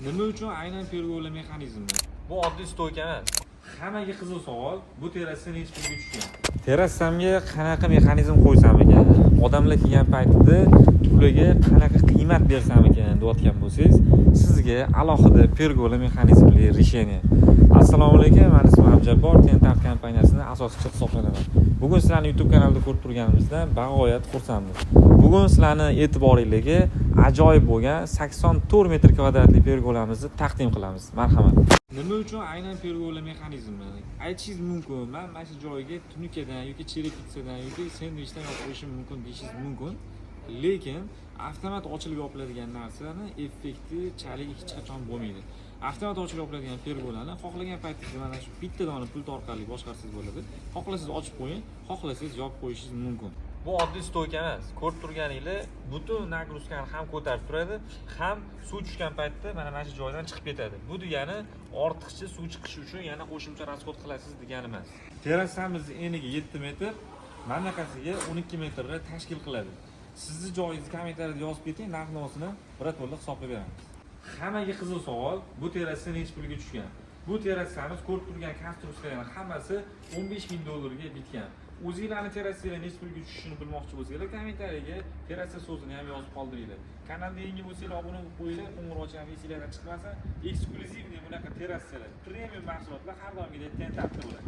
Nima uchun aynan pergola mexanizmi? Bu oddiy stoyka emas. Hammaga qiziq savol, bu terrasa necha pulga tushgan? Terrasamga qanaqa mexanizm qo'ysam ekan? Odamlar kelgan paytida puliga qanaqa qiymat bersam ekan deyotgan bo'lsangiz, sizga alohida pergola mexanizmli решение. Assalomu alaykum, men ismim Abjabbor, Tentant kompaniyasining asoschisi hisoblanaman. Bugun sizlarni YouTube kanalida ko'rib turganimizdan bag'oyat xursandmiz. Bugun sizlarni e'tiboringizga ajoyib bo'lgan 84 metr kvadratli pergolamizni taqdim qilamiz. Marhamat. Nima uchun aynan pergola mexanizmi? Aytishingiz mumkin, men mana shu joyga tunukadan yoki cherepitsadan yoki sendvichdan yopib qo'yishim mumkin deyishingiz mumkin. Lekin avtomat ochilib yopiladigan narsani effekti chalik hech qachon bo'lmaydi. Avtomat ochilib yopiladigan pergolani xohlagan paytingizda mana shu bitta dona pult orqali boshqarsangiz bo'ladi. Xohlasangiz ochib qo'ying, xohlasangiz yopib qo'yishingiz mumkin. Bu oddiy stoyka emas. Ko'rib turganingiz butun nagruzkani ham ko'tarib turadi, ham suv tushgan paytda mana shu joydan chiqib ketadi. Bu degani ortiqcha suv chiqishi uchun yana qo'shimcha rasxod qilasiz degani emas. Terrasamizni eniga 7 metr, manaqasiga 12 metrni tashkil qiladi. Sizni joyingizni kommentariyada yozib keting, narx-navosini birato'la hisoblab beramiz. Hammaga qiziq savol, bu terrasa necha pulga tushgan? Bu terrasamiz ko'rib turgan konstruksiyalarning hammasi $15,000 bitgan. O'zingizlarning terrasanglar necha pulga tushishini bilmoqchi bo'lsanglar, kommentariyaga terrasa so'zini ham yozib qoldiringlar. Kanalga yangi bo'lsanglar obuna bo'lib qo'yinglar, qo'ng'iroqchani esingizlardan chiqmasa, eksklyuzivniy bunaqa terrasalar, premium mahsulotlar har doimgidek Tentantda bo'ladi.